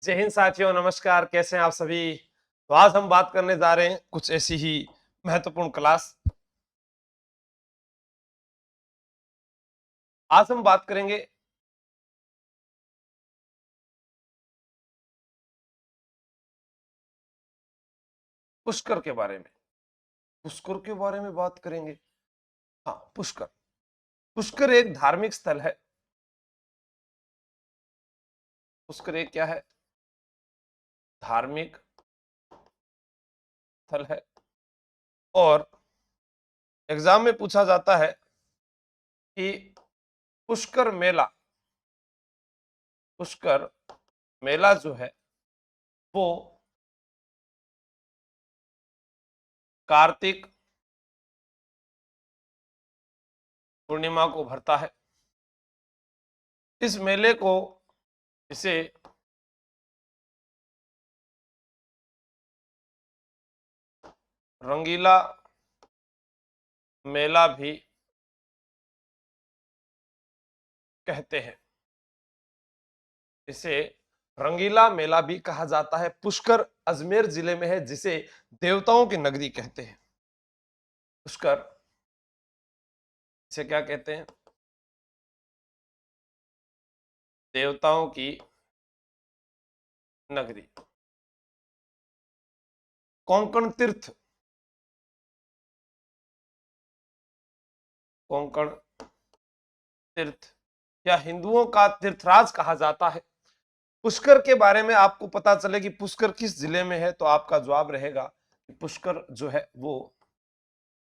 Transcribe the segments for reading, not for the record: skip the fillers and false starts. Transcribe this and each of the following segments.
जय हिंद साथियों, नमस्कार। कैसे हैं आप सभी? तो आज हम बात करने जा रहे हैं कुछ ऐसी ही महत्वपूर्ण क्लास। आज हम बात करेंगे पुष्कर के बारे में। पुष्कर के बारे में बात करेंगे। हाँ, पुष्कर। पुष्कर एक धार्मिक स्थल है। पुष्कर एक क्या है? धार्मिक स्थल है। और एग्जाम में पूछा जाता है कि पुष्कर मेला, पुष्कर मेला जो है वो कार्तिक पूर्णिमा को भरता है। इस मेले को इसे रंगीला मेला भी कहते हैं। इसे रंगीला मेला भी कहा जाता है। पुष्कर अजमेर जिले में है, जिसे देवताओं की नगरी कहते हैं। पुष्कर इसे क्या कहते हैं? देवताओं की नगरी। कोंकण तीर्थ, कोंकण तीर्थ या हिंदुओं का तीर्थराज कहा जाता है। पुष्कर के बारे में आपको पता चले कि पुष्कर किस जिले में है, तो आपका जवाब रहेगा कि पुष्कर जो है वो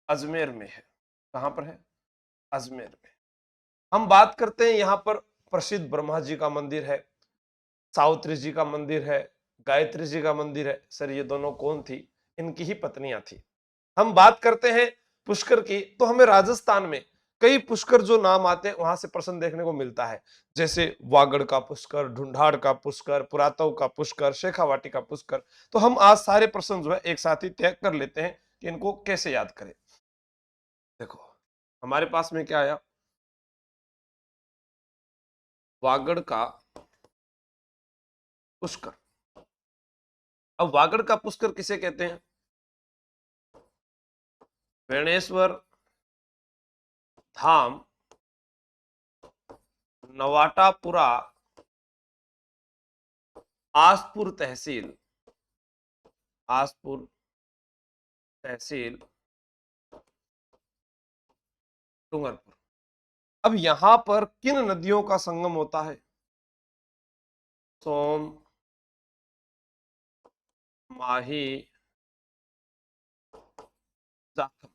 अजमेर में है। कहां पर है? अजमेर में। हम बात करते हैं, यहां पर प्रसिद्ध ब्रह्मा जी का मंदिर है, सावित्री जी का मंदिर है, गायत्री जी का मंदिर है। सर, ये दोनों कौन थी? इनकी ही पत्नियां थी। हम बात करते हैं पुष्कर की, तो हमें राजस्थान में कई पुष्कर जो नाम आते हैं वहां से प्रश्न देखने को मिलता है, जैसे वागड़ का पुष्कर, ढूंढाड़ का पुष्कर, पुरातव का पुष्कर, शेखावाटी का पुष्कर। तो हम आज सारे प्रश्न जो है एक साथ ही तय कर लेते हैं कि इनको कैसे याद करें। देखो, हमारे पास में क्या आया? वागड़ का पुष्कर। अब वागड़ का पुष्कर किसे कहते हैं? बेणेश्वर धाम, नवाटापुरा, आसपुर तहसील, आसपुर तहसील, डूंगरपुर। अब यहां पर किन नदियों का संगम होता है? सोम, माही, जाखम।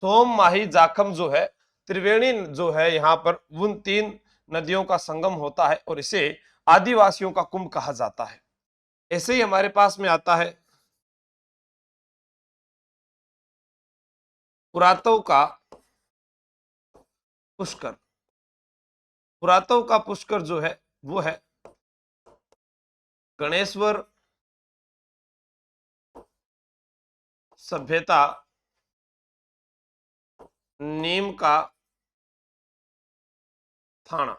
सोम, माही, जाखम जो है, त्रिवेणी जो है, यहां पर उन तीन नदियों का संगम होता है और इसे आदिवासियों का कुंभ कहा जाता है। ऐसे ही हमारे पास में आता है पुरातव का पुष्कर। पुरातव का पुष्कर जो है वो है गणेश्वर सभ्यता नीम का थाना।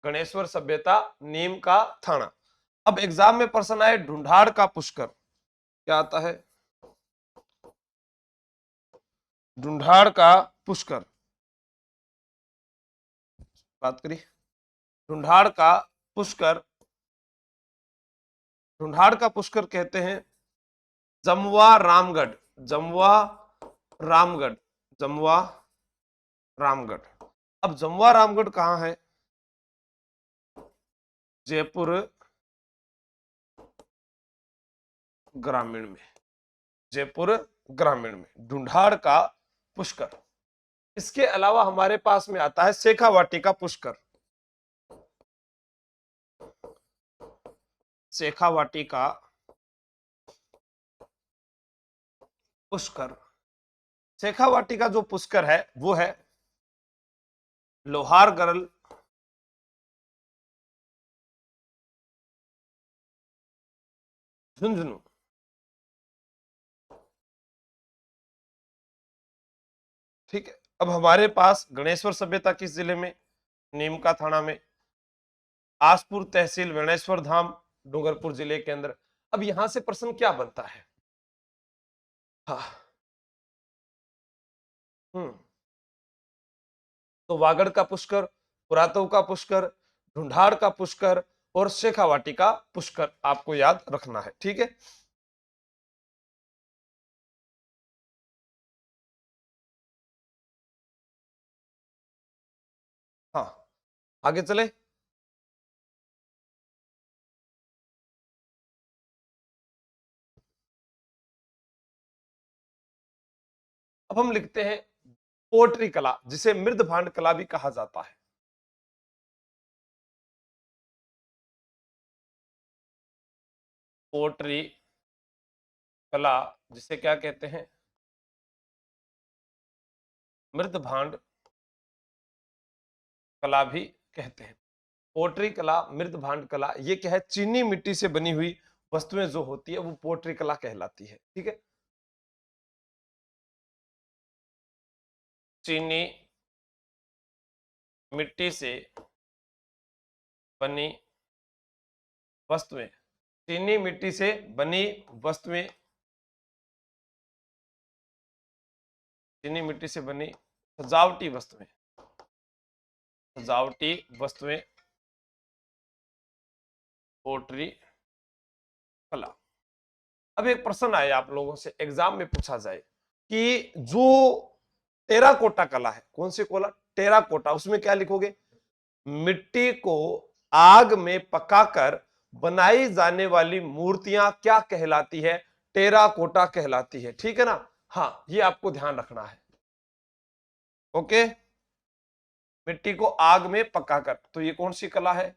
गणेश्वर सभ्यता नीम का थाना। अब एग्जाम में प्रश्न आए ढूंढाड़ का पुष्कर, क्या आता है? ढूंढाड़ का पुष्कर बात करी। ढूंढाड़ का पुष्कर, ढूंढाड़ का पुष्कर कहते हैं जमवा रामगढ़, जमवा रामगढ़, जमवा रामगढ़। अब जमवा रामगढ़ कहां है? जयपुर ग्रामीण में, जयपुर ग्रामीण में ढूंढाड़ का पुष्कर। इसके अलावा हमारे पास में आता है शेखावाटी का पुष्कर। शेखावाटी का पुष्कर, शेखावाटी का जो पुष्कर है वो है लोहारगढ़, झुंझुनू। ठीक है। अब हमारे पास गणेश्वर सभ्यता किस जिले में? नीम का थाना में। आसपुर तहसील वेणेश्वर धाम डूंगरपुर जिले के अंदर। अब यहां से प्रश्न क्या बनता है? हाँ, तो वागड़ का पुष्कर, पुरातव का पुष्कर, ढूंढाड़ का पुष्कर और शेखावाटी का पुष्कर आपको याद रखना है, ठीक है। हाँ, आगे चले। अब हम लिखते हैं पोट्री कला, जिसे मृद भांड कला भी कहा जाता है। पोट्री कला, जिसे क्या कहते हैं? मृद भांड कला भी कहते हैं। पोट्री कला, मृद भांड कला, ये क्या है? चीनी मिट्टी से बनी हुई वस्तुएं जो होती है वो पोट्री कला कहलाती है, ठीक है। चीनी मिट्टी से बनी वस्तुएं, चीनी मिट्टी से बनी वस्तुएं, चीनी मिट्टी से बनी सजावटी वस्तुएं, सजावटी वस्तुएं पोट्री कला। अब एक प्रश्न आए आप लोगों से, एग्जाम में पूछा जाए कि जो टेराकोटा कला है, कौन सी कोला? टेराकोटा, उसमें क्या लिखोगे? मिट्टी को आग में पकाकर बनाई जाने वाली मूर्तियां क्या कहलाती है? टेराकोटा कहलाती है, ठीक है ना। हाँ, ये आपको ध्यान रखना है, ओके। मिट्टी को आग में पकाकर, तो ये कौन सी कला है?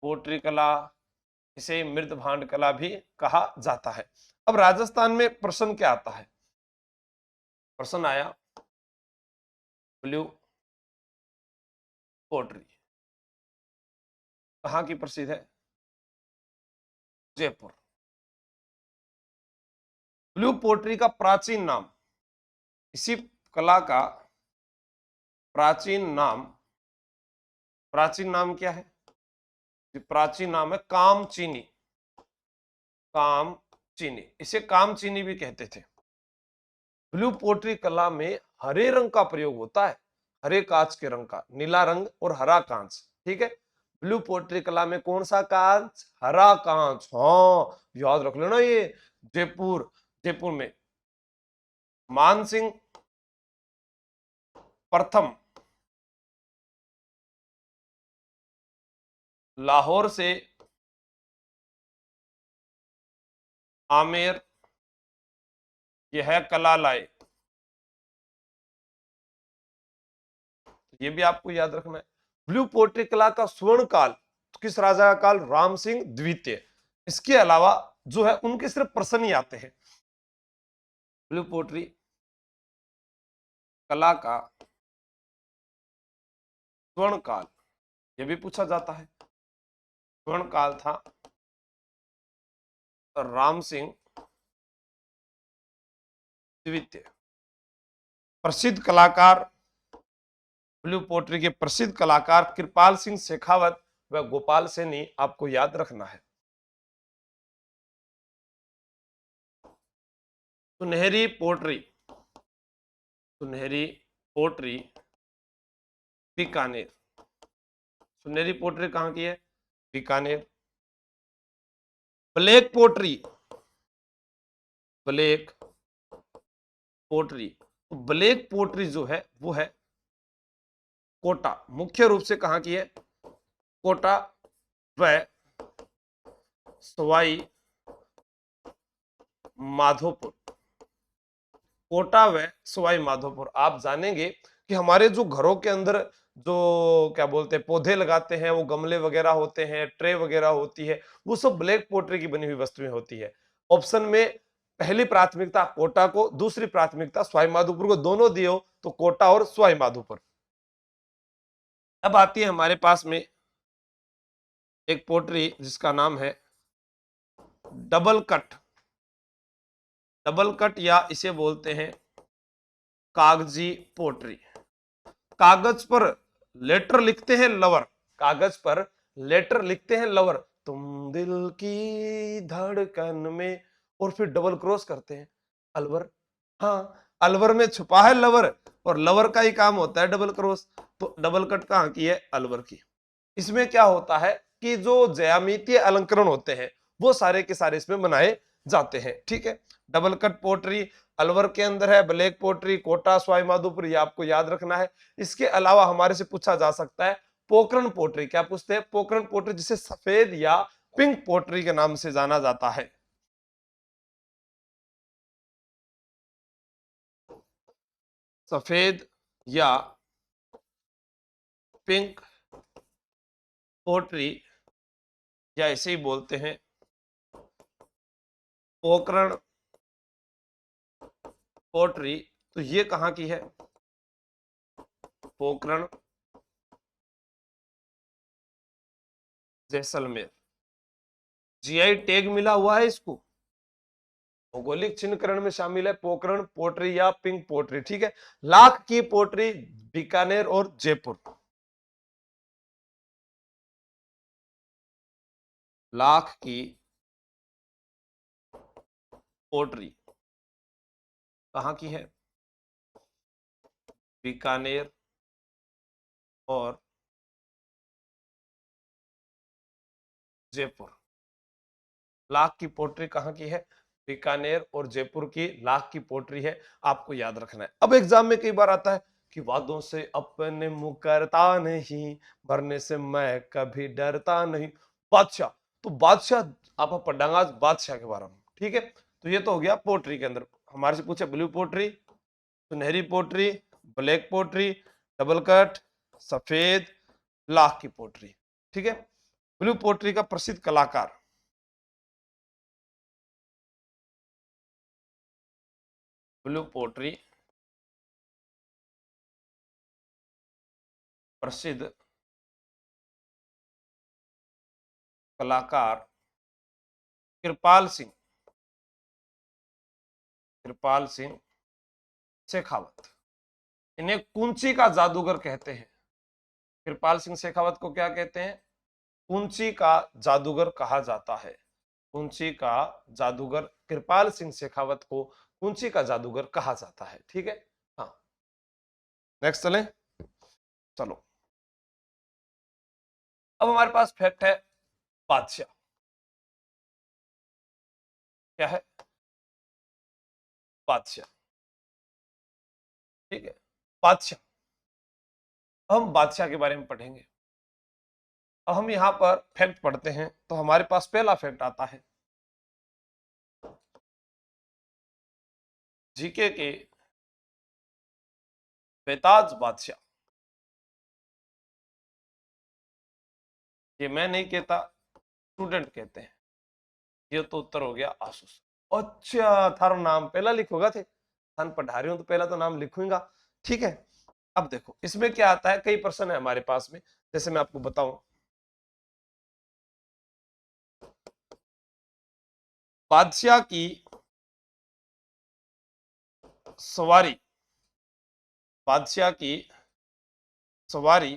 पोट्री कला, इसे मृद भांड कला भी कहा जाता है। अब राजस्थान में प्रश्न क्या आता है? प्रश्न आया ब्लू पोट्री कहाँ की प्रसिद्ध है? जयपुर। ब्लू पोट्री का प्राचीन नाम, इसी कला का प्राचीन नाम, प्राचीन नाम क्या है? प्राचीन नाम है कामचीनी, कामचीनी, इसे कामचीनी भी कहते थे। ब्लू पोट्री कला में हरे रंग का प्रयोग होता है, हरे कांच के रंग का, नीला रंग और हरा कांच, ठीक है। ब्लू पोट्री कला में कौन सा कांच? हरा कांच। हाँ, याद रख लेना ये। जयपुर, जयपुर में मानसिंह प्रथम लाहौर से आमेर यह कला लाए, ये भी आपको याद रखना है। ब्लू पोट्री कला का स्वर्ण काल किस राजा का काल? राम सिंह द्वितीय। इसके अलावा जो है उनके सिर्फ प्रश्न ही आते हैं। ब्लू पोट्री कला का स्वर्ण काल, यह भी पूछा जाता है। स्वर्ण काल था राम सिंह द्वितीय। प्रसिद्ध कलाकार, ब्लू पोट्री के प्रसिद्ध कलाकार कृपाल सिंह शेखावत व गोपाल सैनी, आपको याद रखना है। सुनहरी पोट्री, सुनहरी पोट्री बीकानेर, सुनहरी पोट्री कहां की है? Bikaner. Black pottery, black pottery, black pottery जो है वो है कोटा, मुख्य रूप से कहां की है? कोटा व सवाई माधोपुर, कोटा व सवाई माधोपुर। आप जानेंगे कि हमारे जो घरों के अंदर जो क्या बोलते हैं पौधे लगाते हैं, वो गमले वगैरह होते हैं, ट्रे वगैरह होती है, वो सब ब्लैक पोट्री की बनी हुई वस्तुएं होती है। ऑप्शन में पहली प्राथमिकता कोटा को, दूसरी प्राथमिकता सवाई माधोपुर को, दोनों दिए हो तो कोटा और सवाई माधोपुर। अब आती है हमारे पास में एक पोट्री जिसका नाम है डबल कट, डबल कट या इसे बोलते हैं कागजी पोट्री। कागज पर लेटर लिखते हैं लवर, कागज पर लेटर लिखते हैं लवर, तुम दिल की धड़कन में, और फिर डबल क्रॉस करते हैं अलवर। हाँ, अलवर में छुपा है लवर, और लवर का ही काम होता है डबल क्रॉस। तो डबल कट कहाँ की है? अलवर की। इसमें क्या होता है कि जो ज्यामितीय अलंकरण होते हैं वो सारे के सारे इसमें बनाए जाते हैं। ठीक है, डबल कट पोट्री अलवर के अंदर है, ब्लैक पोट्री कोटा सवाई माधोपुर, ये आपको याद रखना है। इसके अलावा हमारे से पूछा जा सकता है पोकरण पोट्री। क्या पूछते हैं? पोकरण पोट्री, जिसे सफेद या पिंक पोट्री के नाम से जाना जाता है। सफेद या पिंक पोट्री, या ऐसे ही बोलते हैं पोकरण पोट्री। तो ये कहां की है? पोकरण जैसलमेर। जीआई टैग मिला हुआ है इसको, भौगोलिक चिन्हकरण में शामिल है पोकरण पोट्री या पिंक पोट्री। ठीक है, लाख की पोट्री बीकानेर और जयपुर। लाख की पोट्री कहाँ की है? बीकानेर और जयपुर। लाख की पोट्री कहाँ की है? बीकानेर और जयपुर की लाख की पोट्री है, आपको याद रखना है। अब एग्जाम में कई बार आता है कि वादों से अपने मुकरता नहीं, मरने से मैं कभी डरता नहीं। बादशाह, तो बादशाह आप पढ़ांगा आज बादशाह के बारे में। ठीक है, तो ये तो हो गया पोट्री के अंदर। हमारे से पूछे ब्लू पोट्री, सुनहरी pottery, black pottery, double cut, सफेद, लाख की पोट्री। ठीक है, ब्लू पोट्री का प्रसिद्ध कलाकार, ब्लू पोट्री प्रसिद्ध कलाकार कृपाल सिंह, कृपाल सिंह शेखावत। इन्हें कुंची का जादूगर कहते हैं। कृपाल सिंह शेखावत को क्या कहते हैं? कुंची का जादूगर कहा जाता है। कुंची का जादूगर कृपाल सिंह शेखावत को कुंची का जादूगर कहा जाता है। ठीक है, हाँ, नेक्स्ट चलें। चलो, अब हमारे पास फैक्ट है बादशाह। क्या है? बादशाह। ठीक है, बादशाह, हम बादशाह के बारे में पढ़ेंगे। अब हम यहां पर फैक्ट पढ़ते हैं तो हमारे पास पहला फैक्ट आता है, जीके के बेताज बादशाह। ये मैं नहीं कहता, स्टूडेंट कहते हैं। ये तो उत्तर हो गया आसूस। अच्छा, थारो नाम पहला लिखोगा थे, थान पढ़ा रही हूं तो पहला तो नाम लिखूंगा। ठीक है, अब देखो इसमें क्या आता है, कई प्रश्न है हमारे पास में, जैसे मैं आपको बताऊं। बादशाह की सवारी, बादशाह की सवारी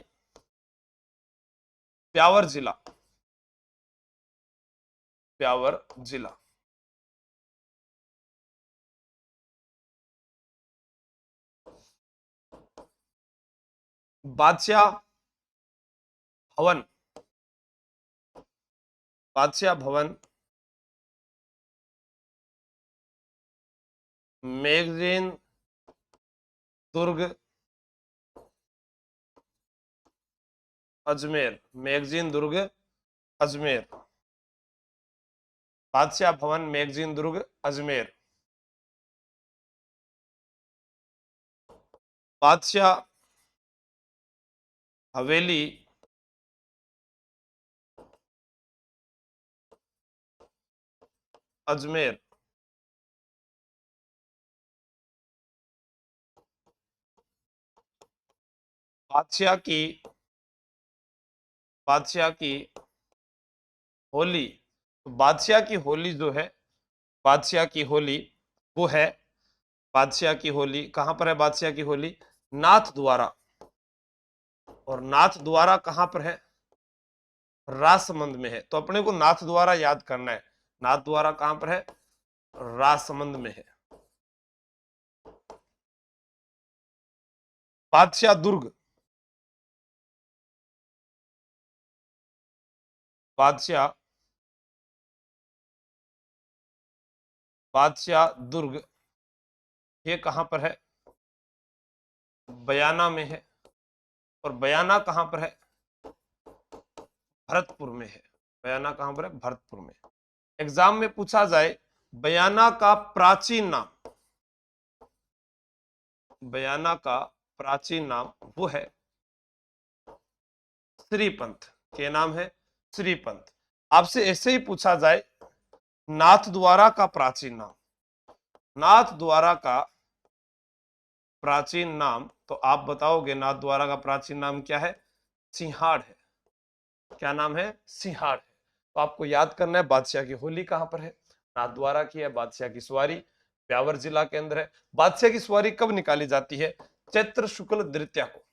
ब्यावर जिला, ब्यावर जिला। बादशाह भवन, बादशाह भवन मैगजीन दुर्ग अजमेर, मैगजीन दुर्ग अजमेर। बादशाह भवन मैगजीन दुर्ग अजमेर। बादशाह हवेली अजमेर। बादशाह की, बादशाह की होली, तो बादशाह की होली जो है, बादशाह की होली वो है, बादशाह की होली कहां पर है? बादशाह की होली नाथ द्वारा, और नाथ द्वारा कहां पर है? राजसमंद में है। तो अपने को नाथ द्वारा याद करना है। नाथ द्वारा कहां पर है? राजसमंद में है। बादशाह दुर्ग, बादशाह बादशाह दुर्ग ये कहां पर है? बयाना में है। और बयाना कहां पर है? भरतपुर में है। बयाना कहां पर है? भरतपुर में। एग्जाम में पूछा जाए बयाना का प्राचीन नाम, बयाना का प्राचीन नाम वो है श्रीपंथ। क्या नाम है? श्रीपंथ। आपसे ऐसे ही पूछा जाए नाथ द्वारा का प्राचीन नाम, नाथ द्वारा का प्राचीन नाम, तो आप बताओगे नाथ द्वारा का प्राचीन नाम क्या है? सिंहाड़ है। क्या नाम है? सिंहाड़ है। तो आपको याद करना है बादशाह की होली कहां पर है? नाथ द्वारा की है। बादशाह की सवारी ब्यावर जिला के अंदर है। बादशाह की सवारी कब निकाली जाती है? चैत्र शुक्ल द्वितीया को।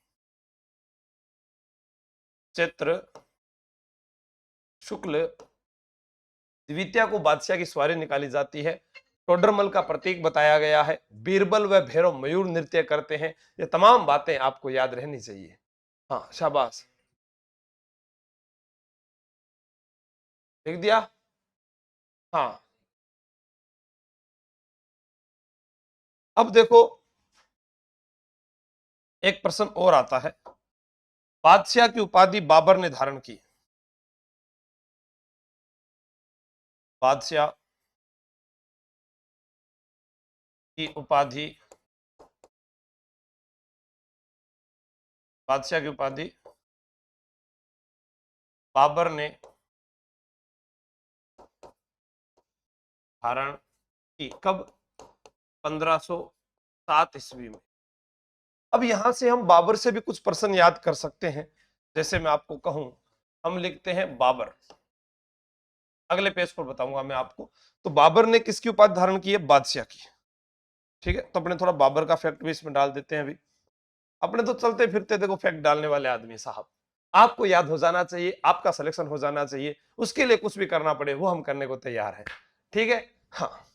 चैत्र शुक्ल द्वितीया को बादशाह की सवारी निकाली जाती है। टोडरमल का प्रतीक बताया गया है। बीरबल व भैरव मयूर नृत्य करते हैं। ये तमाम बातें आपको याद रहनी चाहिए। हाँ शाबाश, लिख दिया। हाँ अब देखो एक प्रश्न और आता है। बादशाह की उपाधि बाबर ने धारण की। बादशाह की उपाधि, बादशाह की उपाधि बाबर ने धारण की। कब? 1507 ईस्वी में। अब यहां से हम बाबर से भी कुछ प्रश्न याद कर सकते हैं। जैसे मैं आपको कहूं, हम लिखते हैं बाबर, अगले पेज पर बताऊंगा मैं आपको। तो बाबर ने किसकी उपाधि धारण की है? बादशाह की। ठीक है, तो अपने थोड़ा बाबर का फैक्ट भी इसमें डाल देते हैं। अभी अपने तो चलते फिरते देखो फैक्ट डालने वाले आदमी साहब। आपको याद हो जाना चाहिए, आपका सिलेक्शन हो जाना चाहिए, उसके लिए कुछ भी करना पड़े वो हम करने को तैयार है। ठीक है। हाँ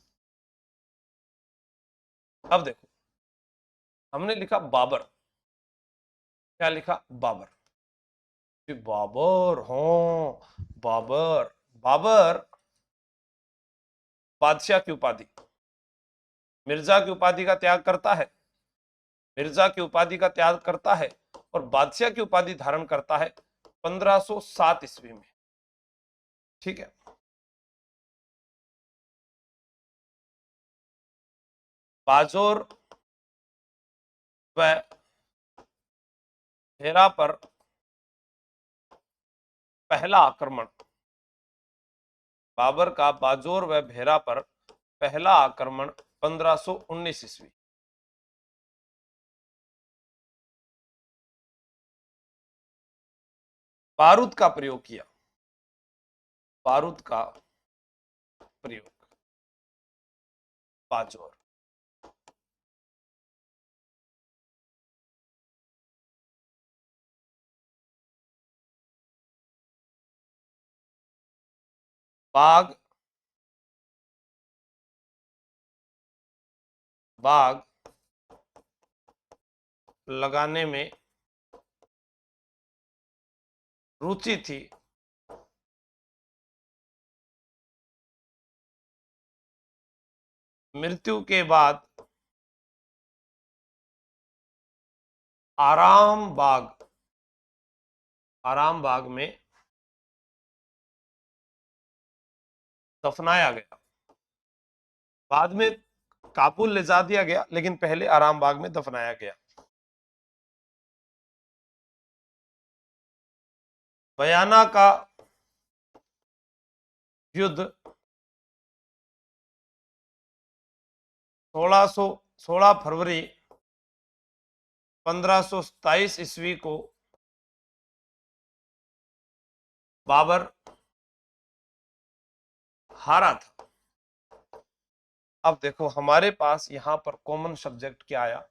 अब देखो, हमने लिखा बाबर। क्या लिखा? बाबर। बाबर, हाँ बाबर। बाबर बादशाह की उपाधि, मिर्जा की उपाधि का त्याग करता है। मिर्जा की उपाधि का त्याग करता है और बादशाह की उपाधि धारण करता है 1507 ईस्वी में। ठीक है। बाजोर व हेरा पर पहला आक्रमण, बाबर का बाजोर व भेरा पर पहला आक्रमण 1519 ईस्वी। बारूद का प्रयोग किया। बारूद का प्रयोग बाजोर। बाग, बाग लगाने में रुचि थी। मृत्यु के बाद आराम बाग, आराम बाग में दफनाया गया। बाद में काबुल ले जा दिया गया, लेकिन पहले आराम बाग में दफनाया गया। बयाना का युद्ध 16 फरवरी 1527 ईस्वी को बाबर हारा था। अब देखो हमारे पास यहां पर कॉमन सब्जेक्ट क्या आया,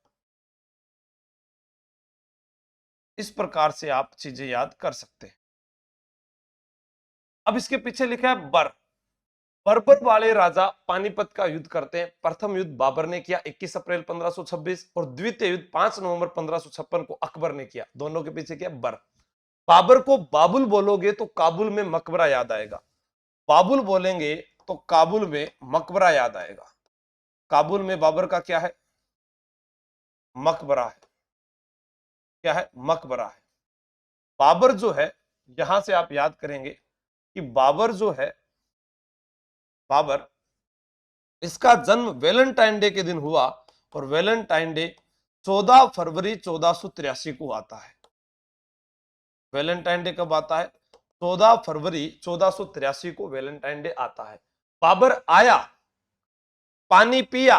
इस प्रकार से आप चीजें याद कर सकते हैं। अब इसके पीछे लिखा है बर। बर्बर वाले राजा पानीपत का युद्ध करते हैं। प्रथम युद्ध बाबर ने किया 21 अप्रैल 1526 और द्वितीय युद्ध 5 नवंबर 1556 को अकबर ने किया। दोनों के पीछे क्या बर। बाबर को बाबुल बोलोगे तो काबुल में मकबरा याद आएगा, बाबुल बोलेंगे तो काबुल में मकबरा याद आएगा। काबुल में बाबर का क्या है? मकबरा है। क्या है? मकबरा है। बाबर जो है, यहां से आप याद करेंगे कि बाबर जो है, बाबर, इसका जन्म वैलेंटाइन डे के दिन हुआ और वैलेंटाइन डे 14 फरवरी 1483 को आता है। वैलेंटाइन डे कब आता है? 14 फरवरी 1483 को वैलेंटाइन डे आता है। बाबर आया, पानी पिया,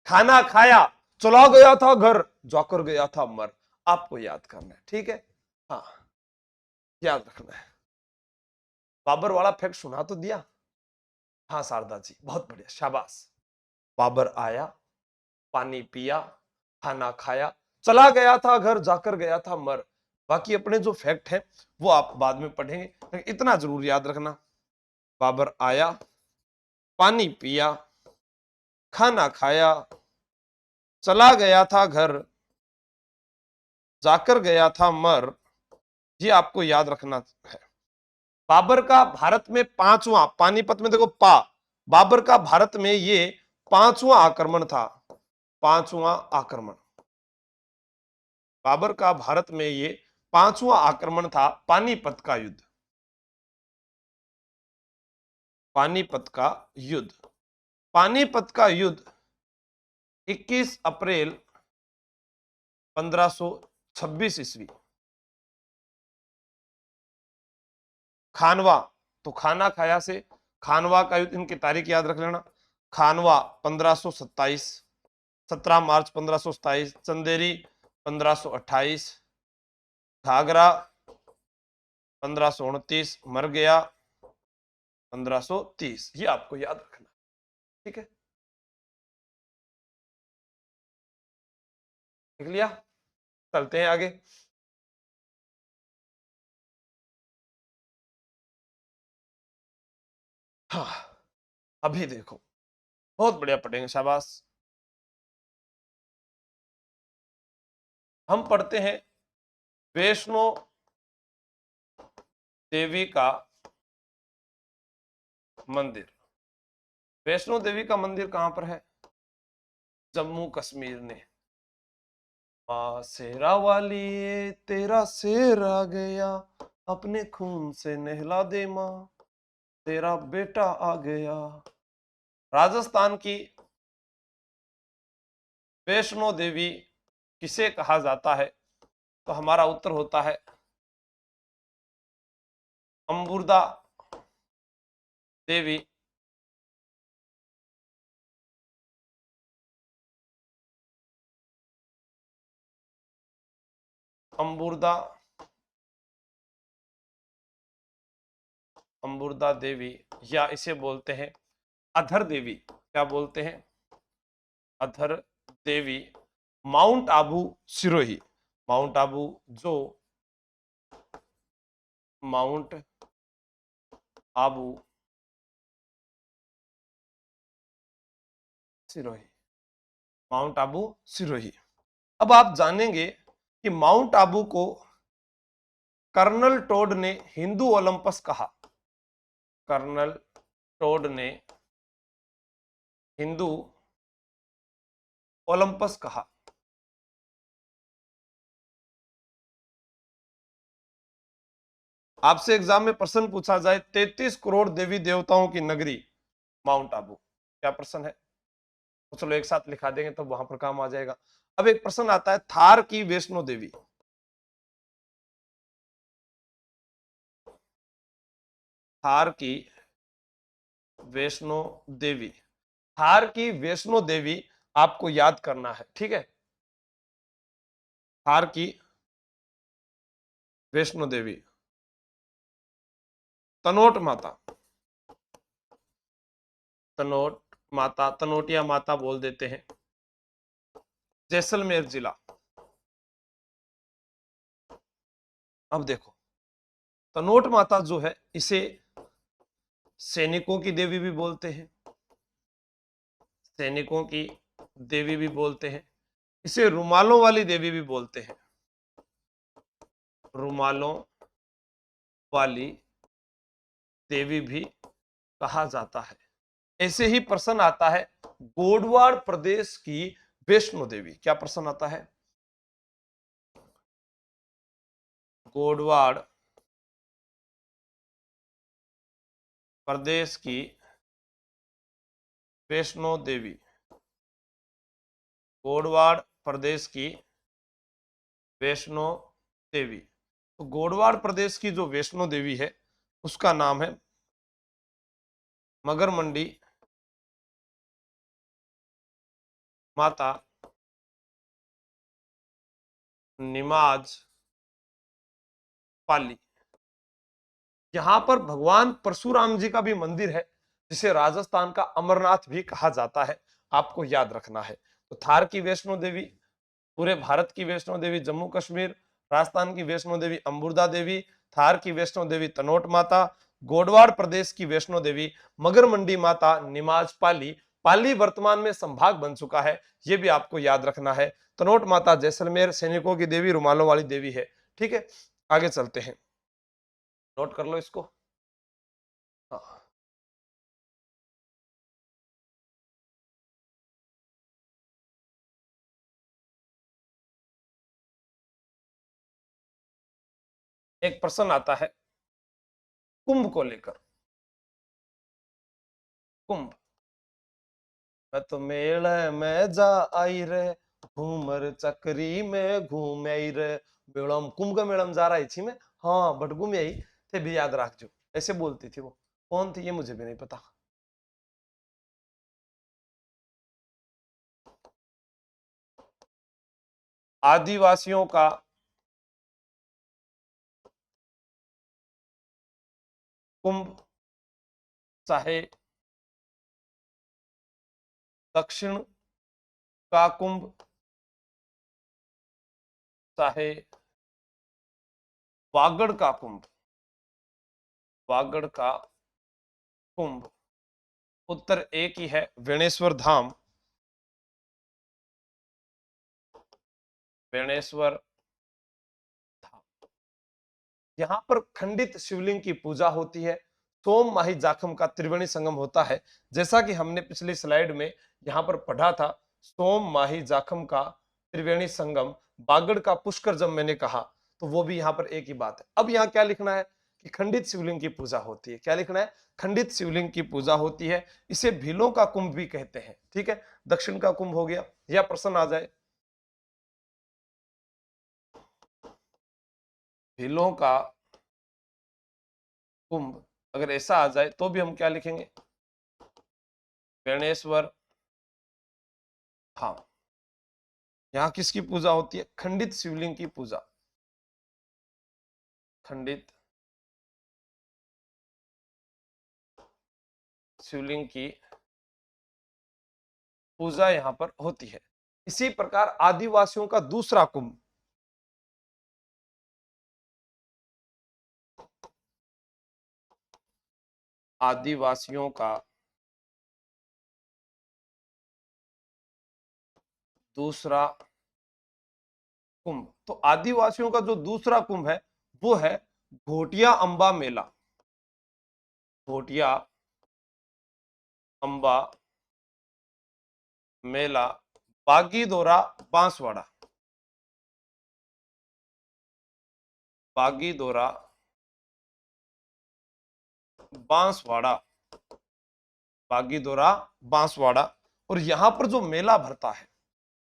खाना खाया, चला गया था घर, जाकर गया था मर। आपको याद करना है, ठीक है? हाँ, याद रखना है। बाबर वाला फैक्ट सुना तो दिया? हाँ शारदा जी, बहुत बढ़िया, शाबाश। बाबर आया, पानी पिया, खाना खाया, चला गया था घर, जाकर गया था मर। बाकी अपने जो फैक्ट है वो आप बाद में पढ़ेंगे, लेकिन इतना जरूर याद रखना। बाबर आया, पानी पिया, खाना खाया, चला गया था घर, जाकर गया था मर। ये आपको याद रखना है। बाबर का भारत में 5वां, पानीपत में देखो बाबर का भारत में ये 5वां आक्रमण था। 5वां आक्रमण, बाबर का भारत में ये 5वां आक्रमण था। पानीपत का युद्ध, पानीपत का युद्ध, पानीपत का युद्ध 21 अप्रैल 1526 ईस्वी। खानवा, तो खाना खाया से खानवा का युद्ध, इनकी तारीख याद रख लेना। खानवा 1527, 17 मार्च 1527, चंदेरी 1528, घाघरा 1529, मर गया 1530। ये आपको याद रखना, ठीक है? लिख लिया? चलते हैं आगे। हाँ, अभी देखो, बहुत बढ़िया पढ़ेंगे, शाबाश। हम पढ़ते हैं वैष्णो देवी का मंदिर। वैष्णो देवी का मंदिर कहां पर है? जम्मू कश्मीर ने। मां शेरा वाली तेरा शेर आ गया, अपने खून से नहला दे मां, तेरा बेटा आ गया। राजस्थान की वैष्णो देवी किसे कहा जाता है? तो हमारा उत्तर होता है अम्बुर्दा देवी। अम्बुर्दा, अम्बुर्दा देवी, या इसे बोलते हैं अधर देवी। क्या बोलते हैं? अधर देवी। माउंट आबू सिरोही, माउंट आबू जो माउंट आबू सिरोही, माउंट आबू सिरोही। अब आप जानेंगे कि माउंट आबू को कर्नल टोड ने हिंदू ओलंपस कहा। कर्नल टोड ने हिंदू ओलंपस कहा। आपसे एग्जाम में प्रश्न पूछा जाए 33 करोड़ देवी देवताओं की नगरी माउंट आबू, क्या प्रश्न है? तो चलो एक साथ लिखा देंगे तो वहां पर काम आ जाएगा। अब एक प्रश्न आता है थार की वैष्णो देवी। थार की वैष्णो देवी, थार की वैष्णो देवी आपको याद करना है, ठीक है? थार की वैष्णो देवी, तनोट माता, तनोट माता, तनोटिया माता बोल देते हैं, जैसलमेर जिला। अब देखो, तनोट माता जो है इसे सैनिकों की देवी भी बोलते हैं, सैनिकों की देवी भी बोलते हैं। इसे रुमालों वाली देवी भी बोलते हैं, रुमालों वाली देवी भी कहा जाता है। ऐसे ही प्रश्न आता है गोडवाड़ प्रदेश की वैष्णो देवी। क्या प्रश्न आता है? गोडवाड़ प्रदेश की वैष्णो देवी, गोडवाड़ प्रदेश की वैष्णो देवी। तो गोडवाड़ प्रदेश की जो वैष्णो देवी है उसका नाम है मगर मंडी माता निमाज पाली। यहां पर भगवान परशुराम जी का भी मंदिर है, जिसे राजस्थान का अमरनाथ भी कहा जाता है, आपको याद रखना है। तो थार की वैष्णो देवी, पूरे भारत की वैष्णो देवी जम्मू कश्मीर, राजस्थान की वैष्णो देवी अम्बुर्दा देवी, थार की वैष्णो देवी तनोट माता, गोडवाड़ प्रदेश की वैष्णो देवी मगर मंडी माता निमाज पाली। पाली वर्तमान में संभाग बन चुका है, यह भी आपको याद रखना है। तनोट माता जैसलमेर, सैनिकों की देवी, रुमालों वाली देवी है। ठीक है, आगे चलते हैं, नोट कर लो इसको। हाँ। एक प्रश्न आता है कुंभ को लेकर। कुंभ, मैं तो मेले में जा आई रे, घूमर चक्री में घूम आई रे, मेड़म कुंभ का मेड़म जा रही थी मैं, हाँ बट घूम आई थे भी, याद रखजो। ऐसे बोलती थी वो, कौन थी ये मुझे भी नहीं पता। आदिवासियों का कुंभ, चाहे दक्षिण का कुंभ, चाहे वागड़ का कुंभ, वागड़ का कुंभ, उत्तर एक ही है, वेणेश्वर धाम, वेणेश्वर धाम। यहाँ पर खंडित शिवलिंग की पूजा होती है। सोम माही जाखम का त्रिवेणी संगम होता है, जैसा कि हमने पिछली स्लाइड में यहाँ पर पढ़ा था। सोम माही जाखम का त्रिवेणी संगम, बागड़ का पुष्कर, जब मैंने कहा तो वो भी यहाँ पर एक ही बात है। अब यहाँ क्या लिखना है कि खंडित शिवलिंग की पूजा होती है। क्या लिखना है? खंडित शिवलिंग की पूजा होती है। इसे भीलों का कुंभ भी कहते हैं। ठीक है, दक्षिण का कुंभ हो गया। यह प्रश्न आ जाए, भीलों का कुंभ, अगर ऐसा आ जाए तो भी हम क्या लिखेंगे? गणेश्वर धाम। यहाँ किसकी पूजा होती है? खंडित शिवलिंग की पूजा, खंडित शिवलिंग की पूजा यहाँ पर होती है। इसी प्रकार आदिवासियों का दूसरा कुंभ, आदिवासियों का दूसरा कुंभ, तो आदिवासियों का जो दूसरा कुंभ है वो है घोटिया अंबा मेला, घोटिया अंबा मेला, बागीदोरा बांसवाड़ा, बागीदोरा बांसवाड़ा, बागीदोरा बांसवाड़ा। और यहां पर जो मेला भरता है,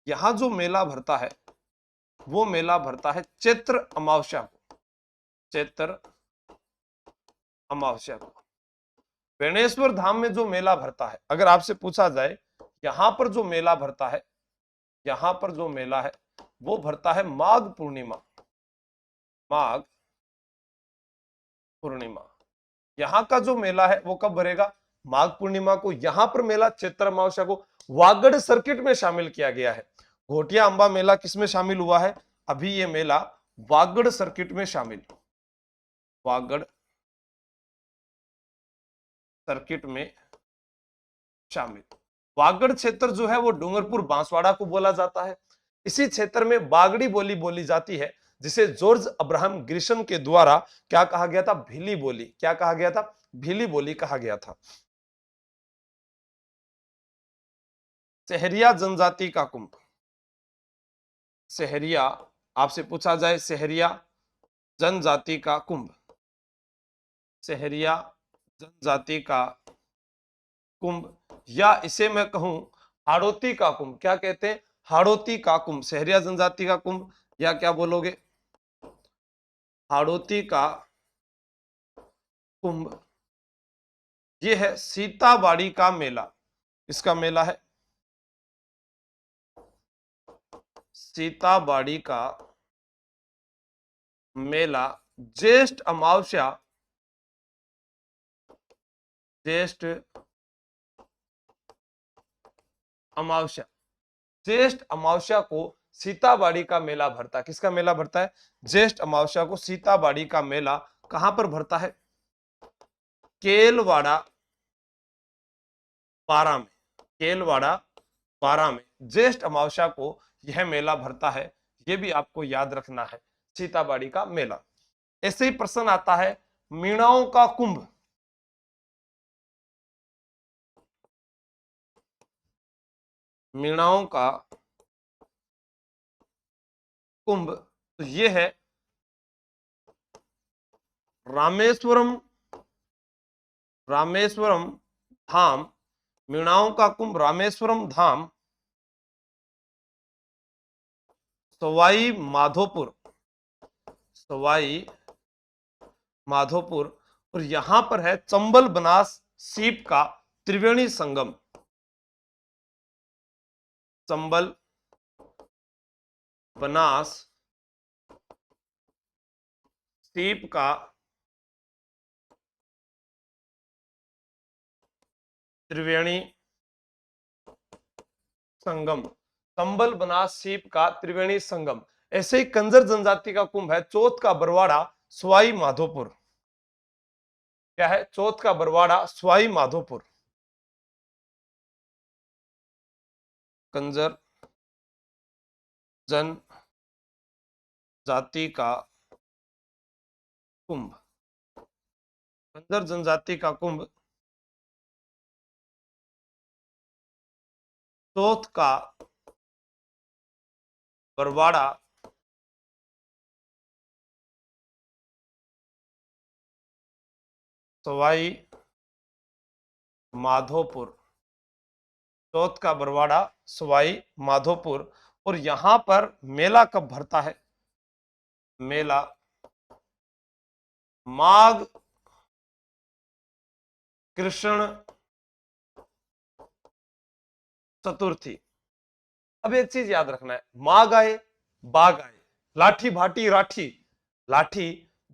यहां जो मेला भरता है वो मेला भरता है चैत्र अमावस्या को, चैत्र अमावस्या को। बेणेश्वर धाम में जो मेला भरता है, अगर आपसे पूछा जाए यहां पर जो मेला भरता है, यहां पर जो मेला है वो भरता है माघ पूर्णिमा, माघ पूर्णिमा। यहां का जो मेला है वो कब भरेगा? माघ पूर्णिमा को। यहां पर मेला चैत्र अमावस्या को। वागड़ सर्किट में शामिल किया गया है। घोटिया अंबा मेला किसमें शामिल हुआ है? अभी ये मेला वागड़ सर्किट में शामिल, वागड़ सर्किट में शामिल। वागड़ क्षेत्र जो है वो डूंगरपुर बांसवाड़ा को बोला जाता है। इसी क्षेत्र में बागड़ी बोली बोली जाती है, जिसे जॉर्ज अब्राहम ग्रिशम के द्वारा क्या कहा गया था? भीली बोली। क्या कहा गया था? भीली बोली कहा गया था। सहरिया जनजाति का कुंभ। सहरिया, आपसे पूछा जाए सहरिया जनजाति का कुंभ, सहरिया जनजाति का कुंभ, या इसे मैं कहूं हाड़ौती का कुंभ। क्या कहते हैं? हाड़ौती का कुंभ। सहरिया जनजाति का कुंभ, या क्या बोलोगे? हाड़ौती का कुंभ। ये है सीताबाड़ी का मेला। इसका मेला है सीताबाड़ी का मेला। ज्येष्ठ अमावस्या, ज्येष्ठ अमावस्या, ज्येष्ठ अमावस्या को सीताबाड़ी का मेला भरता है। किसका मेला भरता है? ज्येष्ठ अमावस्या को सीताबाड़ी का मेला कहां पर भरता है? केलवाड़ा पारा में। केलवाड़ा पारा में ज्येष्ठ अमावस्या को यह मेला भरता है। यह भी आपको याद रखना है, सीताबाड़ी का मेला। ऐसे ही प्रश्न आता है मीणाओं का कुंभ। मीणाओं का कुंभ, तो ये है रामेश्वरम, रामेश्वरम धाम। मीणाओं का कुंभ रामेश्वरम धाम, सवाई माधोपुर, सवाई माधोपुर। और यहां पर है चंबल बनास सीप का त्रिवेणी संगम। चंबल बनास सीप का त्रिवेणी संगम। चंबल बनास सीप का त्रिवेणी संगम। ऐसे ही कंजर जनजाति का कुंभ है चौथ का बरवाड़ा सवाई माधोपुर। क्या है? चौथ का बरवाड़ा सवाई माधोपुर। कंजर जन जाति का कुंभ, कंजर जनजाति का कुंभ चौथ का बरवाड़ा सवाई माधोपुर। चौथ का बरवाड़ा सवाई माधोपुर। और यहां पर मेला कब भरता है? मेला माघ कृष्ण चतुर्थी। अब एक चीज याद रखना है, माघ आए बाघ आए, लाठी भाटी राठी, लाठी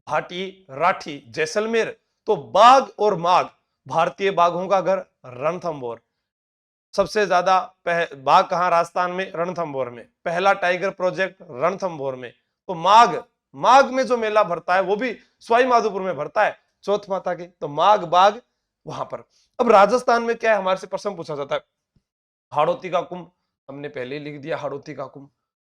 भाटी राठी जैसलमेर, तो बाघ और माघ भारतीय बाघों का घर रणथंभौर। सबसे ज्यादा बाघ कहां? राजस्थान में रणथंभौर में। पहला टाइगर प्रोजेक्ट रणथंभौर में। तो माघ, माघ में जो मेला भरता है वो भी सवाई माधोपुर में भरता है चौथ माता के। तो माघ बाघ वहां पर। अब राजस्थान में क्या है, हमारे से प्रश्न पूछा जाता है हाड़ौती का कुंभ, हमने पहले ही लिख दिया हाड़ौती का कुंभ।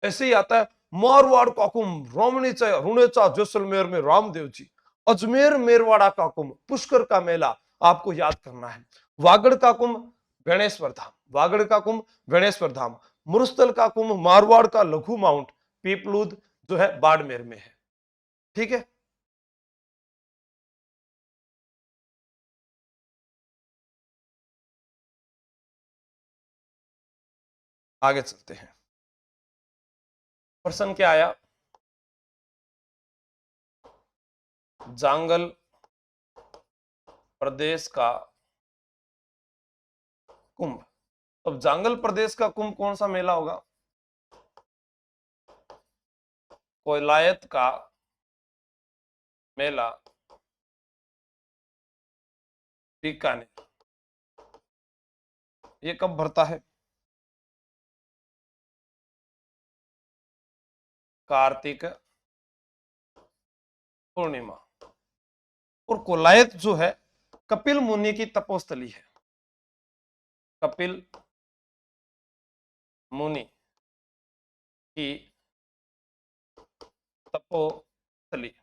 ऐसे ही आता है मारवाड़ का कुंभ रोमनीचा रुणेचा जैसलमेर में रामदेव जी। अजमेर मेरवाड़ा का कुंभ पुष्कर का मेला आपको याद करना है। वागड़ का कुंभ गणेश्वर धाम, वागड़ का कुंभ गणेश्वर धाम। मुरुस्थल का कुंभ मारवाड़ का लघु माउंट पीपलूद जो है बाड़मेर में है। ठीक है, आगे चलते हैं। प्रश्न क्या आया? जांगल प्रदेश का कुंभ। अब जांगल प्रदेश का कुंभ कौन सा मेला होगा? कोयलायत का मेला बीकानेर। ये कब भरता है? कार्तिक पूर्णिमा। और कोलायत जो है कपिल मुनि की तपोस्थली है, कपिल मुनि की तपोस्थली।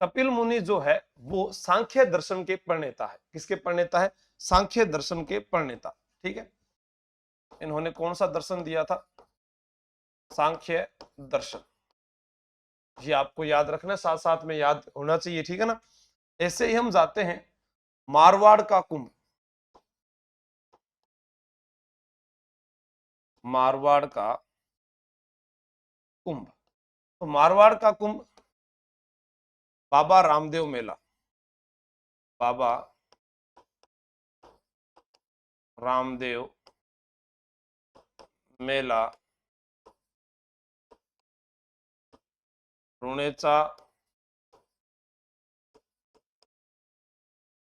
कपिल मुनि जो है वो सांख्य दर्शन के प्रणेता है। किसके प्रणेता है? सांख्य दर्शन के प्रणेता। ठीक है, इन्होंने कौन सा दर्शन दिया था? सांख्य दर्शन। ये आपको याद रखना, साथ साथ में याद होना चाहिए, ठीक है ना। ऐसे ही हम जाते हैं मारवाड़ का कुंभ। मारवाड़ का कुंभ, तो मारवाड़ का कुंभ बाबा रामदेव मेला, बाबा रामदेव मेला रुणेचा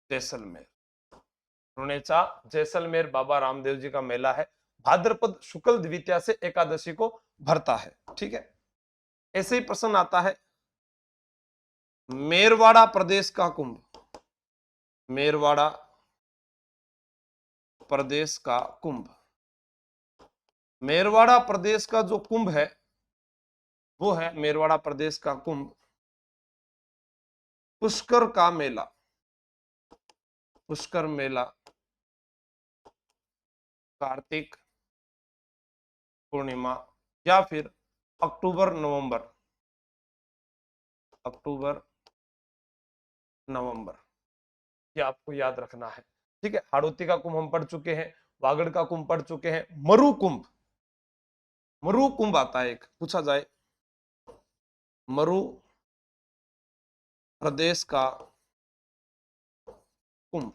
जैसलमेर। रुणेचा जैसलमेर बाबा रामदेव जी का मेला है, भाद्रपद शुक्ल द्वितीया से एकादशी को भरता है। ठीक है, ऐसे ही प्रश्न आता है मेरवाड़ा प्रदेश का कुंभ। मेरवाड़ा प्रदेश का कुंभ, मेरवाड़ा प्रदेश का जो कुंभ है वो है मेरवाड़ा प्रदेश का कुंभ पुष्कर का मेला। पुष्कर मेला कार्तिक पूर्णिमा या फिर अक्टूबर नवंबर, अक्टूबर नवंबर, ये आपको याद रखना है। ठीक है, हाड़ौती का कुंभ हम पढ़ चुके हैं, वागड़ का कुंभ पढ़ चुके हैं। मरु कुंभ, मरु कुंभ आता है एक, पूछा जाए मरु प्रदेश का कुंभ।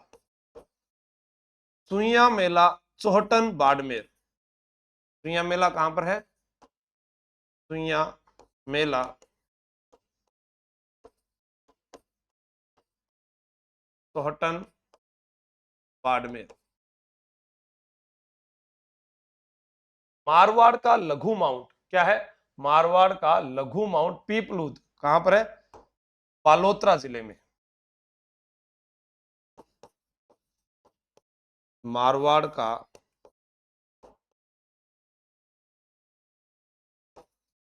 सुइया मेला चौहटन बाड़मेर। सुइया मेला कहां पर है? सुइया मेला चौहटन बाड़मेर। मारवाड़ का लघु माउंट क्या है? मारवाड़ का लघु माउंट पीपलूद कहां पर है? बालोतरा जिले में। मारवाड़ का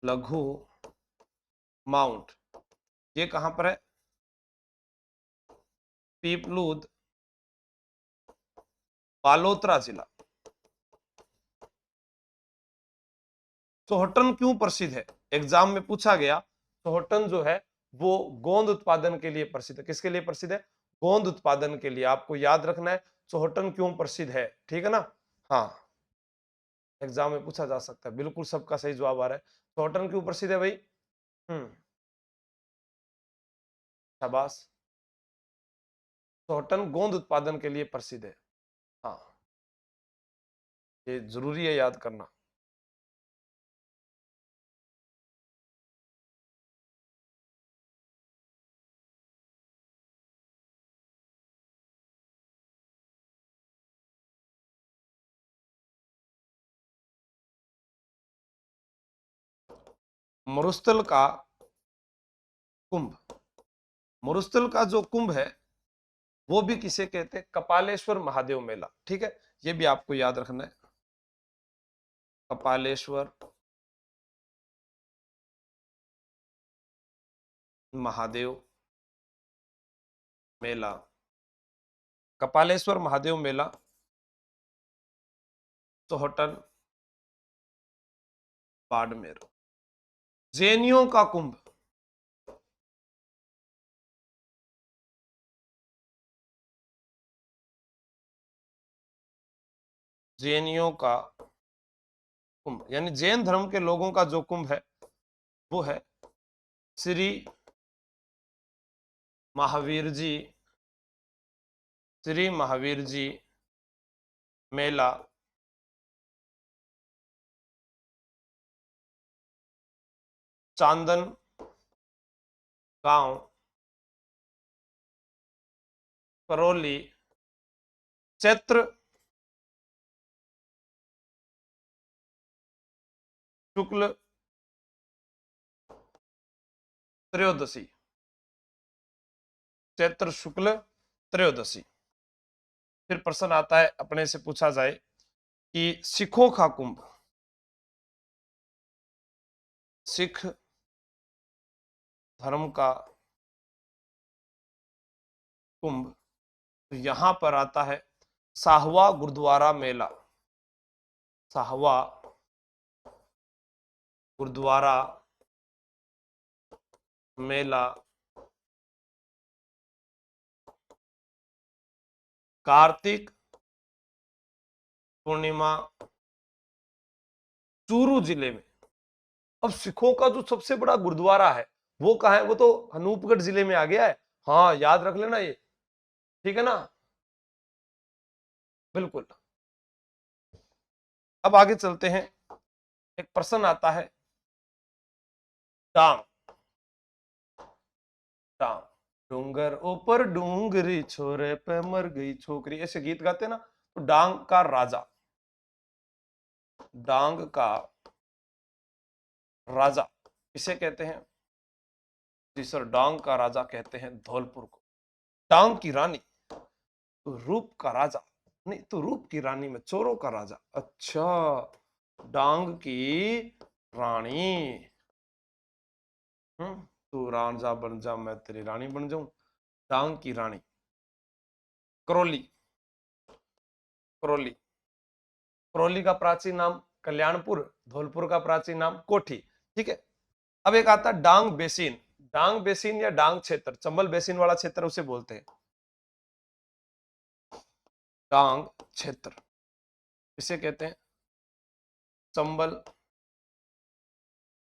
लघु माउंट ये कहां पर है? पीपलूद बालोतरा जिला। सोहटन क्यों प्रसिद्ध है? एग्जाम में पूछा गया। सोहटन जो है वो गोंद उत्पादन के लिए प्रसिद्ध है। किसके लिए प्रसिद्ध है? गोंद उत्पादन के लिए। आपको याद रखना है सोहटन क्यों प्रसिद्ध है, ठीक है ना। हाँ, एग्जाम में पूछा जा सकता है। बिल्कुल सबका सही जवाब आ रहा है। सोहटन क्यों प्रसिद्ध है भाई? शाबाश। सोहटन गोंद उत्पादन के लिए प्रसिद्ध है। हाँ, ये जरूरी है याद करना। मरुस्थल का कुंभ, मरुस्थल का जो कुंभ है वो भी किसे कहते हैं? कपालेश्वर महादेव मेला। ठीक है, ये भी आपको याद रखना है। कपालेश्वर महादेव मेला, कपालेश्वर महादेव मेला सोहटन बाड़मेर। जैनियों का कुंभ, जैनियों का कुंभ यानी जैन धर्म के लोगों का जो कुंभ है वो है श्री महावीर जी, श्री महावीर जी मेला चांदन गांव करौली चैत्र शुक्ल त्रयोदशी, चैत्र शुक्ल त्रयोदशी। फिर प्रश्न आता है, अपने से पूछा जाए कि सिखों का कुंभ, सिख धर्म का कुंभ, तो यहां पर आता है साहवा गुरुद्वारा मेला। साहवा गुरुद्वारा मेला कार्तिक पूर्णिमा चूरू जिले में। अब सिखों का जो सबसे बड़ा गुरुद्वारा है वो कहाँ है? वो तो अनूपगढ़ जिले में आ गया है। हाँ, याद रख लेना ये, ठीक है ना। बिल्कुल। अब आगे चलते हैं। एक प्रश्न आता है, डांग। डांग, डूंगर ऊपर डूंगरी छोरे पे मर गई छोकरी, ऐसे गीत गाते ना। तो डांग का राजा, डांग का राजा किसे कहते हैं? जी सर, डांग का राजा कहते हैं धौलपुर को। डांग की रानी तो रूप का राजा, नहीं तो रूप की रानी में चोरों का राजा। अच्छा, डांग की रानी। तू राजा बन जा, मैं तेरी रानी बन जाऊं। डांग की रानी। करौली, करौली, करौली का प्राचीन नाम कल्याणपुर, धौलपुर का प्राचीन नाम कोठी। ठीक है। अब एक आता है डांग बेसिन। डांग बेसिन या डांग क्षेत्र, चंबल बेसिन वाला क्षेत्र उसे बोलते हैं डांग क्षेत्र। इसे कहते हैं चंबल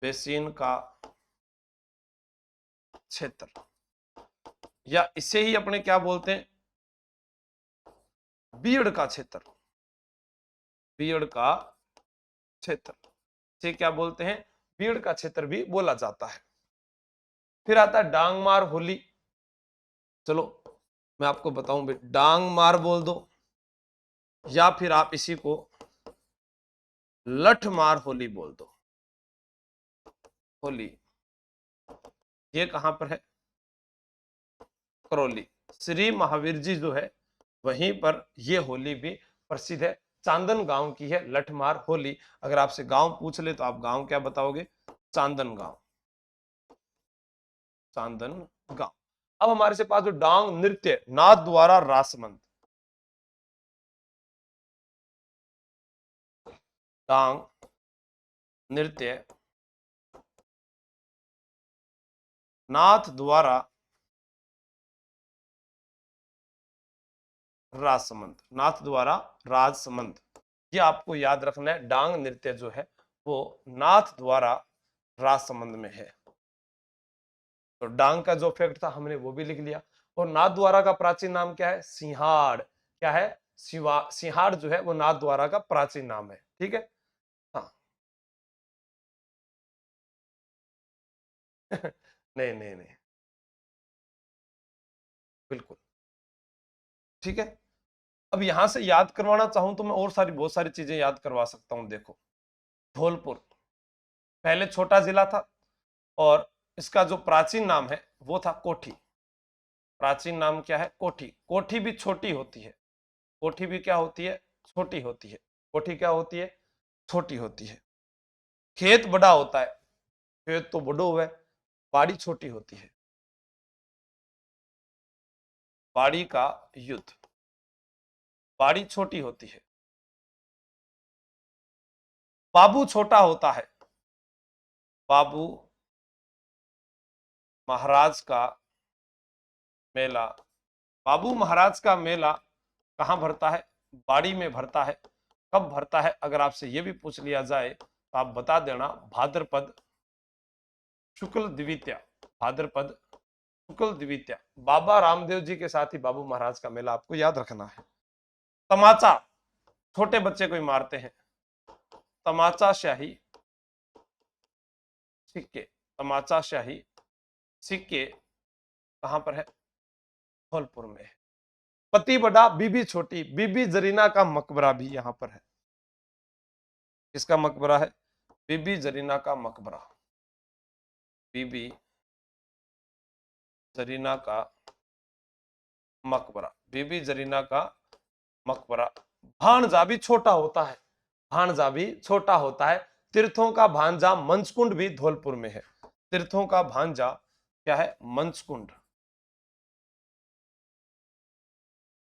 बेसिन का क्षेत्र, या इसे ही अपने क्या बोलते हैं, बीड़ का क्षेत्र। बीड़ का क्षेत्र से क्या बोलते हैं? बीड़ का क्षेत्र भी बोला जाता है। फिर आता है डांग मार होली। चलो मैं आपको बताऊं, डांग मार बोल दो, या फिर आप इसी को लठ मार होली बोल दो। होली ये कहां पर है? करौली। श्री महावीर जी जो है वहीं पर ये होली भी प्रसिद्ध है। चांदन गांव की है लठमार होली। अगर आपसे गांव पूछ ले तो आप गांव क्या बताओगे? चांदन गांव, चांदन गांव। अब हमारे से पास जो डांग नृत्य नाद द्वारा रासमंद, डांग नृत्य नाथ द्वारा राजसमंद, नाथ द्वारा राजसमंद, ये आपको याद रखना है। डांग नृत्य जो है वो नाथ द्वारा राजसमंद में है। तो डांग का जो फैक्ट था हमने वो भी लिख लिया। और नाथ द्वारा का प्राचीन नाम क्या है? सिंहाड़। क्या है? सिंहाड़ जो है वो नाथ द्वारा का प्राचीन नाम है। ठीक है। हाँ नहीं नहीं नहीं, बिल्कुल ठीक है। अब यहां से याद करवाना चाहूं तो मैं और सारी बहुत सारी चीजें याद करवा सकता हूं। देखो, धौलपुर पहले छोटा जिला था और इसका जो प्राचीन नाम है वो था कोठी। प्राचीन नाम क्या है? कोठी। कोठी भी छोटी होती है। कोठी भी क्या होती है? छोटी होती है। कोठी क्या होती है? छोटी होती है। खेत बड़ा होता है, खेत तो बड़ो हुआ है, बाड़ी छोटी होती है। बाड़ी का युद्ध, बाड़ी छोटी होती है। बाबू छोटा होता है, बाबू महाराज का मेला। बाबू महाराज का मेला कहाँ भरता है? बाड़ी में भरता है। कब भरता है? अगर आपसे यह भी पूछ लिया जाए तो आप बता देना, भाद्रपद शुक्ल द्वितीया। भाद्रपद शुक्ल द्वितीया। बाबा रामदेव जी के साथ ही बाबू महाराज का मेला आपको याद रखना है। तमाचा, छोटे बच्चे को ही मारते हैं। तमाचा शाही सिक्के, तमाचा शाही सिक्के कहां पर है? धौलपुर में है। पति बड़ा बीबी छोटी, बीबी जरीना का मकबरा भी यहां पर है। किसका मकबरा है? बीबी जरीना का मकबरा। बीबी जरीना का मकबरा, बीबी जरीना का मकबरा। भाणजा भी छोटा होता है, भाणजा भी छोटा होता है। तीर्थों का भांजा मंचकुंड भी धौलपुर में है। तीर्थों का भांजा क्या है? मंचकुंड।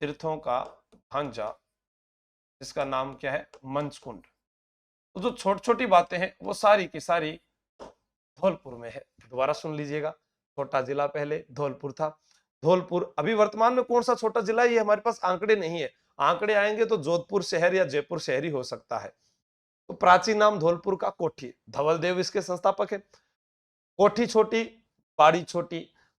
तीर्थों का भांजा, इसका नाम क्या है? मंचकुंड। तो जो छोटी छोटी बातें हैं वो सारी की सारी धौलपुर में है। दोबारा सुन लीजिएगा, छोटा जिला पहले धौलपुर था। धौलपुर अभी वर्तमान में कौन सा छोटा जिला है, ये हमारे पास आंकड़े नहीं है। आंकड़े आएंगे तो जोधपुर शहर या जयपुर शहर ही हो सकता है। तो प्राचीन नाम धौलपुर का कोठी, धवल देव इसके संस्थापक है। कोठी छोटी, बाड़ी छोटी,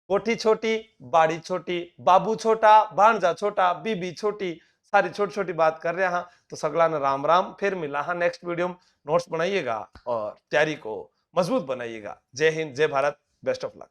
कोठी छोटी, बाड़ी छोटी, बाबू छोटा, भांजा छोटा, बीबी छोटी, सारी छोटी छोटी बात कर रहे हैं। तो सगला ने राम राम, फिर मिला हाँ नेक्स्ट वीडियो में। नोट्स बनाइएगा और तैयारी को मजबूत बनाइएगा। जय हिंद, जय भारत, बेस्ट ऑफ लक।